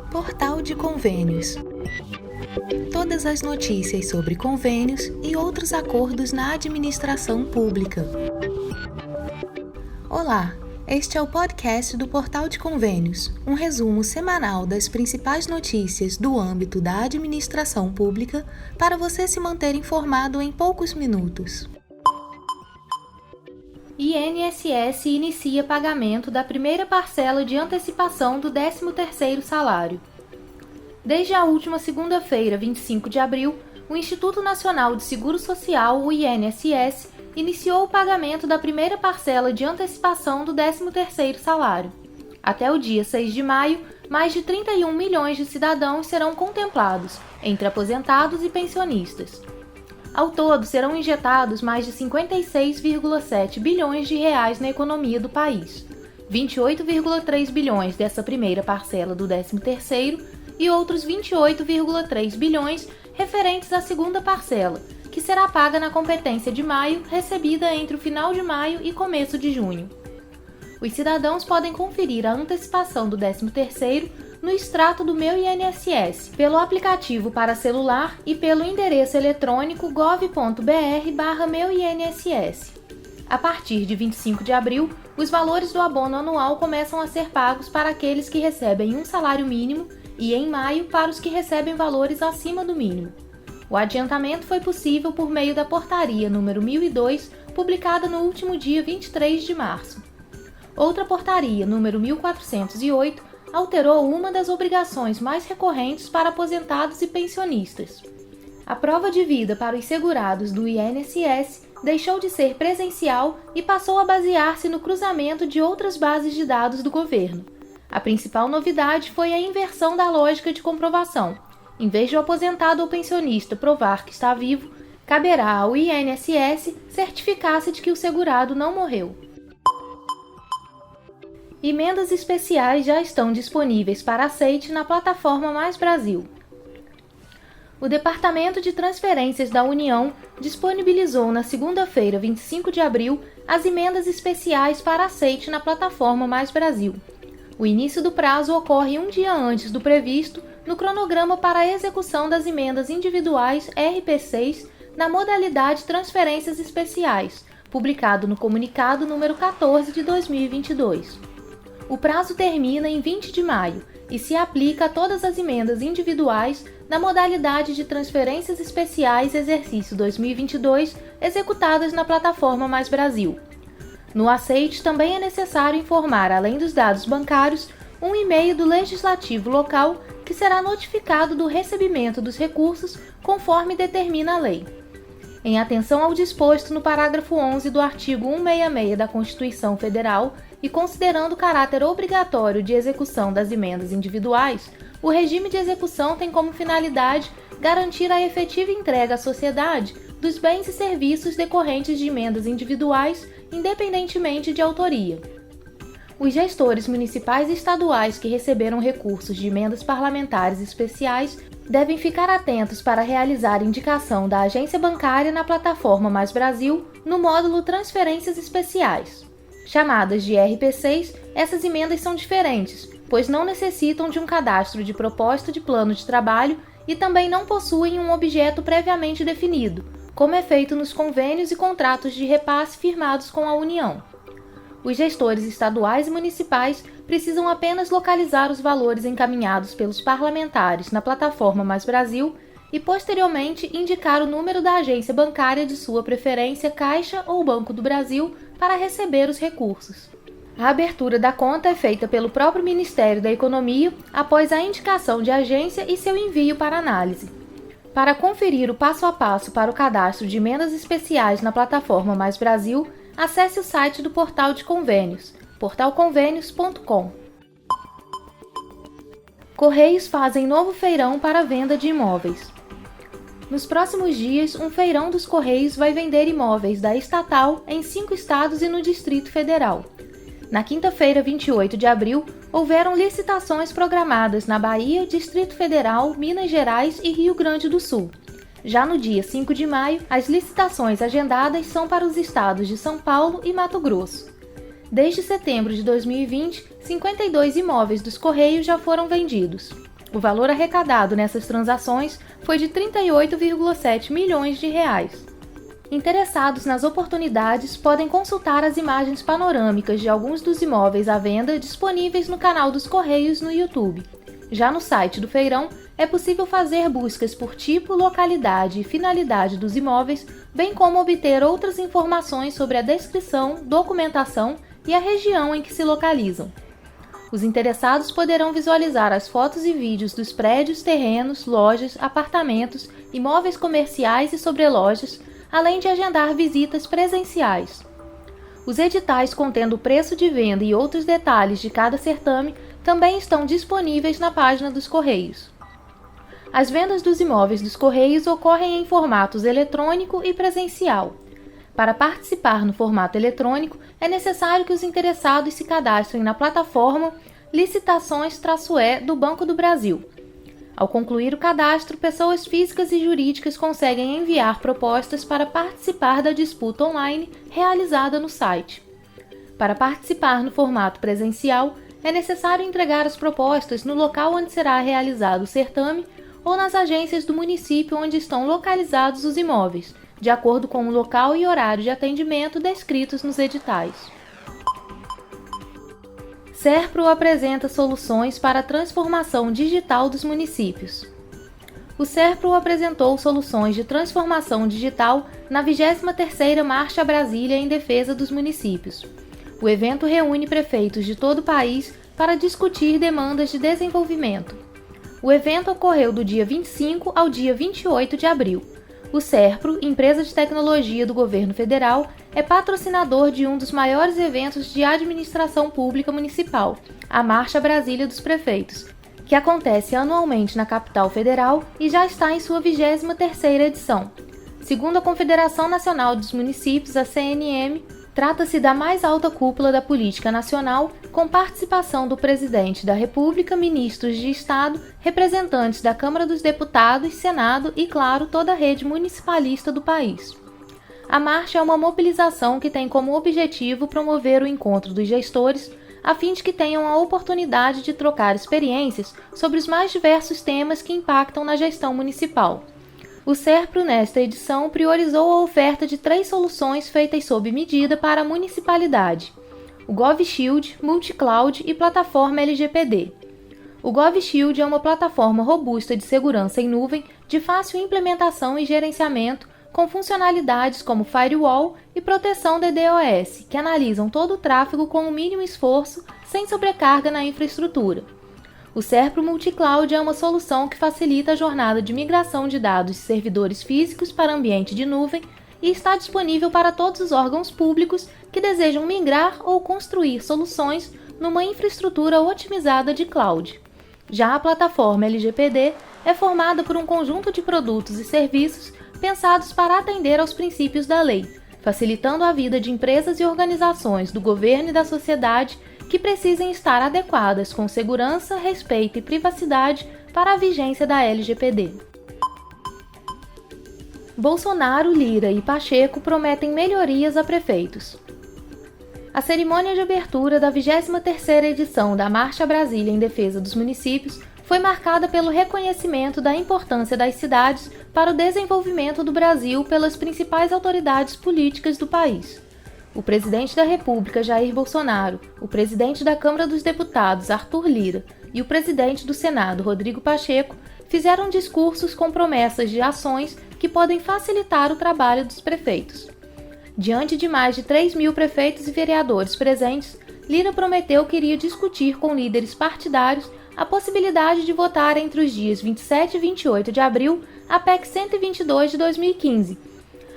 Portal de Convênios. Todas as notícias sobre convênios e outros acordos na administração pública. Olá, este é o podcast do Portal de Convênios, um resumo semanal das principais notícias do âmbito da administração pública para você se manter informado em poucos minutos. INSS inicia pagamento da primeira parcela de antecipação do 13º salário. Desde a última segunda-feira, 25 de abril, o Instituto Nacional de Seguro Social, o INSS, iniciou o pagamento da primeira parcela de antecipação do 13º salário. Até o dia 6 de maio, mais de 31 milhões de cidadãos serão contemplados, entre aposentados e pensionistas. Ao todo, serão injetados mais de 56,7 bilhões de reais na economia do país, 28,3 bilhões dessa primeira parcela do 13º e outros 28,3 bilhões referentes à segunda parcela, que será paga na competência de maio, recebida entre o final de maio e começo de junho. Os cidadãos podem conferir a antecipação do 13º no extrato do Meu INSS, pelo aplicativo para celular e pelo endereço eletrônico gov.br/meuinss. A partir de 25 de abril, os valores do abono anual começam a ser pagos para aqueles que recebem um salário mínimo e, em maio, para os que recebem valores acima do mínimo. O adiantamento foi possível por meio da Portaria número 1002, publicada no último dia 23 de março. Outra Portaria, número 1408, alterou uma das obrigações mais recorrentes para aposentados e pensionistas. A prova de vida para os segurados do INSS deixou de ser presencial e passou a basear-se no cruzamento de outras bases de dados do governo. A principal novidade foi a inversão da lógica de comprovação. Em vez de o aposentado ou pensionista provar que está vivo, caberá ao INSS certificar-se de que o segurado não morreu. Emendas especiais já estão disponíveis para aceite na plataforma Mais Brasil. O Departamento de Transferências da União disponibilizou na segunda-feira, 25 de abril, as emendas especiais para aceite na plataforma Mais Brasil. O início do prazo ocorre um dia antes do previsto no cronograma para a execução das emendas individuais RP6 na modalidade Transferências Especiais, publicado no comunicado número 14 de 2022. O prazo termina em 20 de maio e se aplica a todas as emendas individuais na modalidade de Transferências Especiais Exercício 2022 executadas na plataforma Mais Brasil. No aceite também é necessário informar, além dos dados bancários, um e-mail do Legislativo local que será notificado do recebimento dos recursos conforme determina a lei. Em atenção ao disposto no parágrafo 11 do artigo 166 da Constituição Federal e considerando o caráter obrigatório de execução das emendas individuais, o regime de execução tem como finalidade garantir a efetiva entrega à sociedade dos bens e serviços decorrentes de emendas individuais, independentemente de autoria. Os gestores municipais e estaduais que receberam recursos de emendas parlamentares especiais devem ficar atentos para realizar indicação da agência bancária na plataforma Mais Brasil no módulo Transferências Especiais. Chamadas de RP6, essas emendas são diferentes, pois não necessitam de um cadastro de proposta de plano de trabalho e também não possuem um objeto previamente definido, como é feito nos convênios e contratos de repasse firmados com a União. Os gestores estaduais e municipais precisam apenas localizar os valores encaminhados pelos parlamentares na plataforma Mais Brasil e, posteriormente, indicar o número da agência bancária de sua preferência, Caixa ou Banco do Brasil, para receber os recursos. A abertura da conta é feita pelo próprio Ministério da Economia após a indicação de agência e seu envio para análise. Para conferir o passo a passo para o cadastro de emendas especiais na plataforma Mais Brasil, acesse o site do Portal de Convênios, portalconvênios.com. Correios fazem novo feirão para a venda de imóveis. Nos próximos dias, um feirão dos Correios vai vender imóveis da estatal em 5 estados e no Distrito Federal. Na quinta-feira, 28 de abril, houveram licitações programadas na Bahia, Distrito Federal, Minas Gerais e Rio Grande do Sul. Já no dia 5 de maio, as licitações agendadas são para os estados de São Paulo e Mato Grosso. Desde setembro de 2020, 52 imóveis dos Correios já foram vendidos. O valor arrecadado nessas transações foi de R$ 38,7 milhões. Interessados nas oportunidades podem consultar as imagens panorâmicas de alguns dos imóveis à venda disponíveis no canal dos Correios no YouTube. Já no site do feirão, é possível fazer buscas por tipo, localidade e finalidade dos imóveis, bem como obter outras informações sobre a descrição, documentação e a região em que se localizam. Os interessados poderão visualizar as fotos e vídeos dos prédios, terrenos, lojas, apartamentos, imóveis comerciais e sobrelojas, além de agendar visitas presenciais. Os editais contendo o preço de venda e outros detalhes de cada certame também estão disponíveis na página dos Correios. As vendas dos imóveis dos Correios ocorrem em formatos eletrônico e presencial. Para participar no formato eletrônico, é necessário que os interessados se cadastrem na plataforma Licitações-E do Banco do Brasil. Ao concluir o cadastro, pessoas físicas e jurídicas conseguem enviar propostas para participar da disputa online realizada no site. Para participar no formato presencial, é necessário entregar as propostas no local onde será realizado o certame ou nas agências do município onde estão localizados os imóveis, de acordo com o local e horário de atendimento descritos nos editais. Serpro apresenta soluções para a transformação digital dos municípios. O Serpro apresentou soluções de transformação digital na 23ª Marcha Brasília em defesa dos municípios. O evento reúne prefeitos de todo o país para discutir demandas de desenvolvimento. O evento ocorreu do dia 25 ao dia 28 de abril. O Serpro, empresa de tecnologia do governo federal, é patrocinador de um dos maiores eventos de administração pública municipal, a Marcha Brasília dos Prefeitos, que acontece anualmente na capital federal e já está em sua 23ª edição. Segundo a Confederação Nacional dos Municípios, a CNM, trata-se da mais alta cúpula da política nacional, com participação do Presidente da República, ministros de Estado, representantes da Câmara dos Deputados, Senado e, claro, toda a rede municipalista do país. A marcha é uma mobilização que tem como objetivo promover o encontro dos gestores, a fim de que tenham a oportunidade de trocar experiências sobre os mais diversos temas que impactam na gestão municipal. O Serpro, nesta edição, priorizou a oferta de 3 soluções feitas sob medida para a municipalidade: o GovShield, Multicloud e plataforma LGPD. O GovShield é uma plataforma robusta de segurança em nuvem, de fácil implementação e gerenciamento, com funcionalidades como firewall e proteção DDoS, que analisam todo o tráfego com o mínimo esforço, sem sobrecarga na infraestrutura. O Serpro Multicloud é uma solução que facilita a jornada de migração de dados de servidores físicos para ambiente de nuvem e está disponível para todos os órgãos públicos que desejam migrar ou construir soluções numa infraestrutura otimizada de cloud. Já a plataforma LGPD é formada por um conjunto de produtos e serviços pensados para atender aos princípios da lei, facilitando a vida de empresas e organizações do governo e da sociedade que precisem estar adequadas com segurança, respeito e privacidade para a vigência da LGPD. Bolsonaro, Lira e Pacheco prometem melhorias a prefeitos. A cerimônia de abertura da 23ª edição da Marcha Brasília em Defesa dos Municípios foi marcada pelo reconhecimento da importância das cidades para o desenvolvimento do Brasil pelas principais autoridades políticas do país. O presidente da República, Jair Bolsonaro, o presidente da Câmara dos Deputados, Arthur Lira, e o presidente do Senado, Rodrigo Pacheco, fizeram discursos com promessas de ações que podem facilitar o trabalho dos prefeitos. Diante de mais de 3.000 prefeitos e vereadores presentes, Lira prometeu que iria discutir com líderes partidários a possibilidade de votar entre os dias 27 e 28 de abril a PEC 122 de 2015.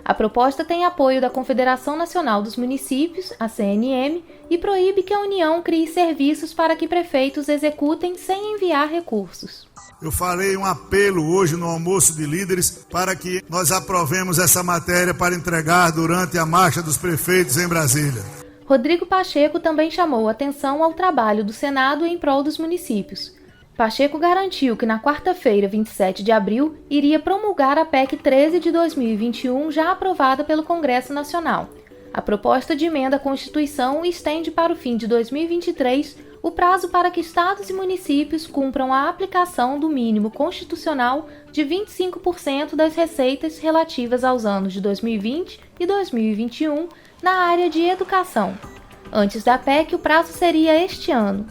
A proposta tem apoio da Confederação Nacional dos Municípios, a CNM, e proíbe que a União crie serviços para que prefeitos executem sem enviar recursos. Eu farei um apelo hoje no almoço de líderes para que nós aprovemos essa matéria para entregar durante a Marcha dos Prefeitos em Brasília. Rodrigo Pacheco também chamou atenção ao trabalho do Senado em prol dos municípios. Pacheco garantiu que na quarta-feira, 27 de abril, iria promulgar a PEC 13 de 2021, já aprovada pelo Congresso Nacional. A proposta de emenda à Constituição estende para o fim de 2023 o prazo para que estados e municípios cumpram a aplicação do mínimo constitucional de 25% das receitas relativas aos anos de 2020 e 2021 na área de educação. Antes da PEC, o prazo seria este ano.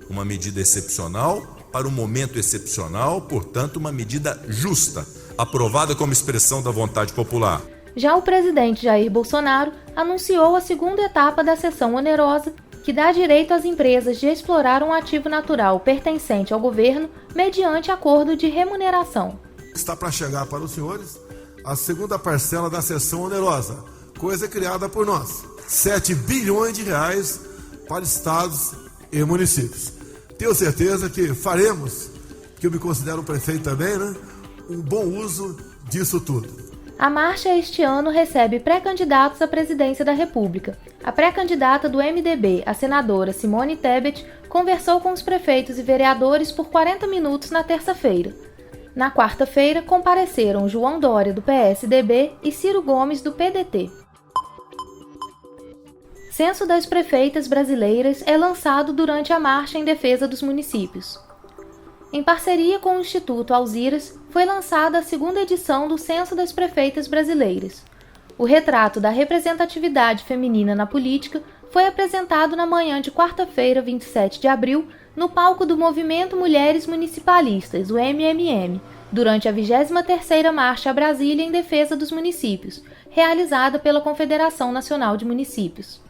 Uma medida excepcional para um momento excepcional, portanto, uma medida justa, aprovada como expressão da vontade popular. Já o presidente Jair Bolsonaro anunciou a segunda etapa da cessão onerosa, que dá direito às empresas de explorar um ativo natural pertencente ao governo mediante acordo de remuneração. Está para chegar para os senhores a segunda parcela da cessão onerosa, coisa criada por nós. 7 bilhões de reais para estados e municípios. Tenho certeza que faremos, que eu me considero um prefeito também, um bom uso disso tudo. A marcha este ano recebe pré-candidatos à presidência da República. A pré-candidata do MDB, a senadora Simone Tebet, conversou com os prefeitos e vereadores por 40 minutos na terça-feira. Na quarta-feira, compareceram João Dória, do PSDB, e Ciro Gomes, do PDT. Censo das Prefeitas Brasileiras é lançado durante a Marcha em Defesa dos Municípios. Em parceria com o Instituto Alziras, foi lançada a segunda edição do Censo das Prefeitas Brasileiras. O retrato da representatividade feminina na política foi apresentado na manhã de quarta-feira, 27 de abril, no palco do Movimento Mulheres Municipalistas, o MMM, durante a 23ª Marcha a Brasília em Defesa dos Municípios, realizada pela Confederação Nacional de Municípios.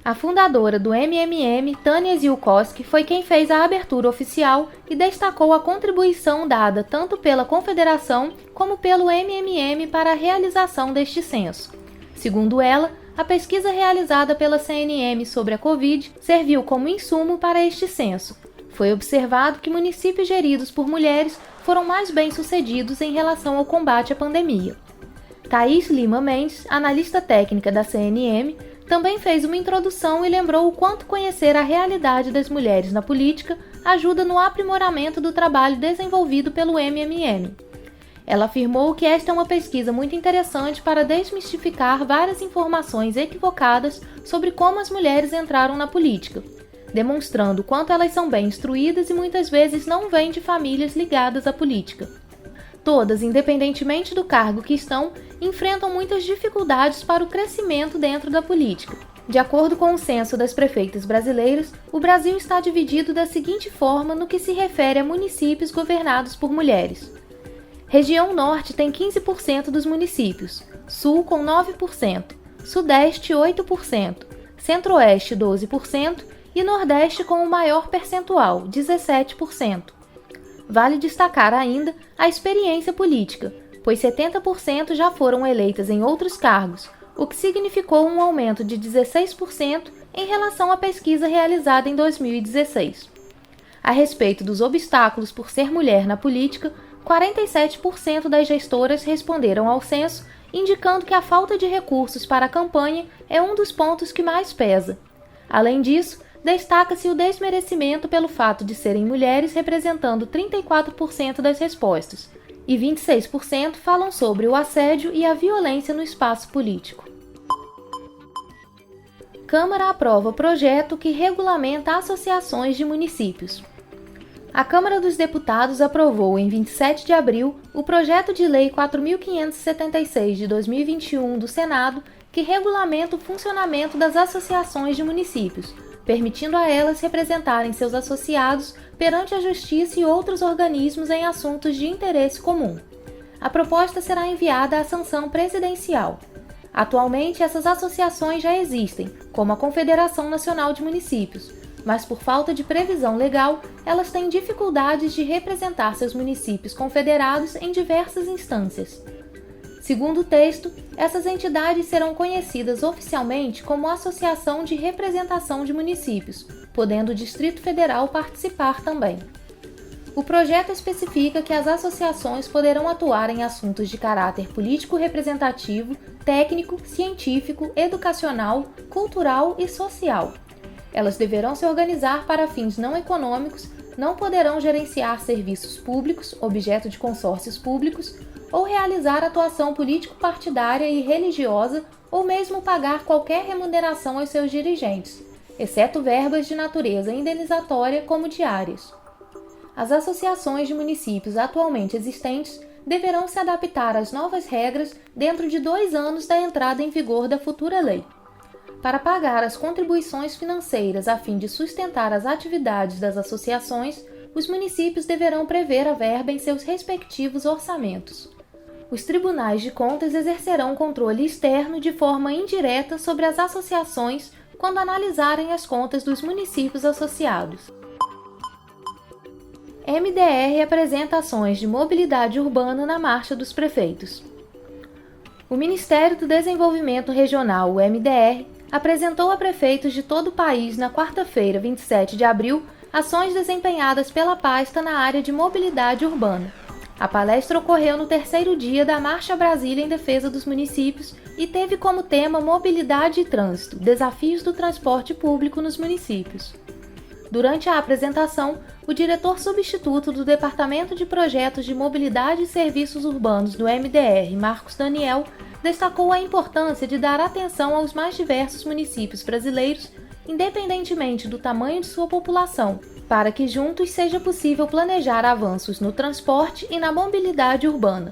A fundadora do MMM, Tânia Ziolkowski, foi quem fez a abertura oficial e destacou a contribuição dada tanto pela Confederação como pelo MMM para a realização deste censo. Segundo ela, a pesquisa realizada pela CNM sobre a Covid serviu como insumo para este censo. Foi observado que municípios geridos por mulheres foram mais bem-sucedidos em relação ao combate à pandemia. Thaís Lima Mendes, analista técnica da CNM, também fez uma introdução e lembrou o quanto conhecer a realidade das mulheres na política ajuda no aprimoramento do trabalho desenvolvido pelo MMM. Ela afirmou que esta é uma pesquisa muito interessante para desmistificar várias informações equivocadas sobre como as mulheres entraram na política, demonstrando o quanto elas são bem instruídas e muitas vezes não vêm de famílias ligadas à política. Todas, independentemente do cargo que estão, enfrentam muitas dificuldades para o crescimento dentro da política. De acordo com o Censo das Prefeitas Brasileiras, o Brasil está dividido da seguinte forma no que se refere a municípios governados por mulheres. Região Norte tem 15% dos municípios, Sul com 9%, Sudeste 8%, Centro-Oeste 12% e Nordeste com o maior percentual, 17%. Vale destacar ainda a experiência política, pois 70% já foram eleitas em outros cargos, o que significou um aumento de 16% em relação à pesquisa realizada em 2016. A respeito dos obstáculos por ser mulher na política, 47% das gestoras responderam ao censo, indicando que a falta de recursos para a campanha é um dos pontos que mais pesa. Além disso, destaca-se o desmerecimento pelo fato de serem mulheres representando 34% das respostas, e 26% falam sobre o assédio e a violência no espaço político. Câmara aprova projeto que regulamenta associações de municípios. A Câmara dos Deputados aprovou em 27 de abril o projeto de lei 4.576 de 2021 do Senado, que regulamenta o funcionamento das associações de municípios, permitindo a elas representarem seus associados perante a Justiça e outros organismos em assuntos de interesse comum. A proposta será enviada à sanção presidencial. Atualmente, essas associações já existem, como a Confederação Nacional de Municípios, mas por falta de previsão legal, elas têm dificuldades de representar seus municípios confederados em diversas instâncias. Segundo o texto, essas entidades serão conhecidas oficialmente como Associação de Representação de Municípios, podendo o Distrito Federal participar também. O projeto especifica que as associações poderão atuar em assuntos de caráter político-representativo, técnico, científico, educacional, cultural e social. Elas deverão se organizar para fins não econômicos, não poderão gerenciar serviços públicos, objeto de consórcios públicos, ou realizar atuação político-partidária e religiosa, ou mesmo pagar qualquer remuneração aos seus dirigentes, exceto verbas de natureza indenizatória como diárias. As associações de municípios atualmente existentes deverão se adaptar às novas regras dentro de 2 anos da entrada em vigor da futura lei. Para pagar as contribuições financeiras a fim de sustentar as atividades das associações, os municípios deverão prever a verba em seus respectivos orçamentos. Os tribunais de contas exercerão controle externo de forma indireta sobre as associações quando analisarem as contas dos municípios associados. MDR apresenta ações de mobilidade urbana na Marcha dos Prefeitos. O Ministério do Desenvolvimento Regional, o MDR, apresentou a prefeitos de todo o país na quarta-feira, 27 de abril, ações desempenhadas pela pasta na área de mobilidade urbana. A palestra ocorreu no 3º dia da Marcha Brasília em Defesa dos Municípios e teve como tema Mobilidade e Trânsito, Desafios do Transporte Público nos Municípios. Durante a apresentação, o diretor substituto do Departamento de Projetos de Mobilidade e Serviços Urbanos do MDR, Marcos Daniel, destacou a importância de dar atenção aos mais diversos municípios brasileiros, independentemente do tamanho de sua população, para que juntos seja possível planejar avanços no transporte e na mobilidade urbana.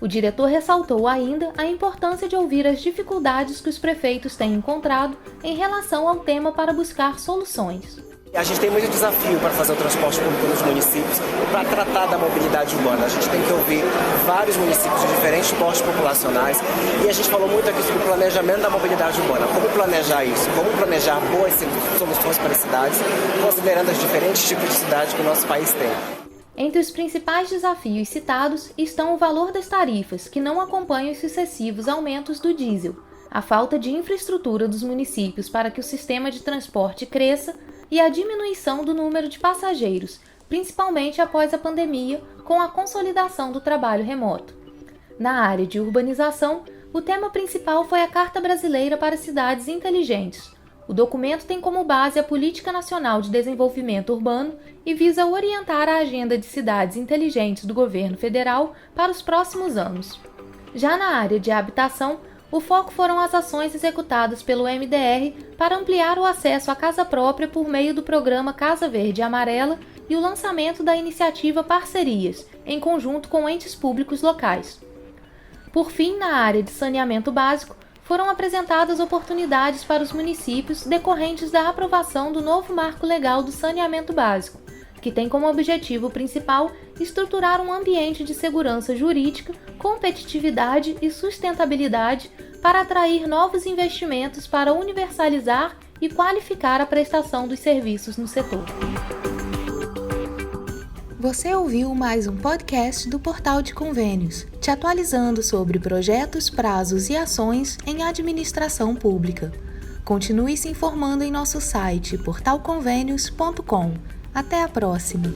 O diretor ressaltou ainda a importância de ouvir as dificuldades que os prefeitos têm encontrado em relação ao tema para buscar soluções. A gente tem muito desafio para fazer o transporte público nos municípios e para tratar da mobilidade urbana. A gente tem que ouvir vários municípios de diferentes portes populacionais e a gente falou muito aqui sobre o planejamento da mobilidade urbana. Como planejar isso? Como planejar boas soluções para as cidades, considerando os diferentes tipos de cidades que o nosso país tem. Entre os principais desafios citados estão o valor das tarifas, que não acompanham os sucessivos aumentos do diesel, a falta de infraestrutura dos municípios para que o sistema de transporte cresça, e a diminuição do número de passageiros, principalmente após a pandemia, com a consolidação do trabalho remoto. Na área de urbanização, o tema principal foi a Carta Brasileira para Cidades Inteligentes. O documento tem como base a Política Nacional de Desenvolvimento Urbano e visa orientar a agenda de cidades inteligentes do governo federal para os próximos anos. Já na área de habitação, o foco foram as ações executadas pelo MDR para ampliar o acesso à casa própria por meio do programa Casa Verde e Amarela e o lançamento da iniciativa Parcerias, em conjunto com entes públicos locais. Por fim, na área de saneamento básico, foram apresentadas oportunidades para os municípios decorrentes da aprovação do novo Marco Legal do Saneamento Básico, que tem como objetivo principal estruturar um ambiente de segurança jurídica, competitividade e sustentabilidade para atrair novos investimentos para universalizar e qualificar a prestação dos serviços no setor. Você ouviu mais um podcast do Portal de Convênios, te atualizando sobre projetos, prazos e ações em administração pública. Continue se informando em nosso site portalconvenios.com. Até a próxima!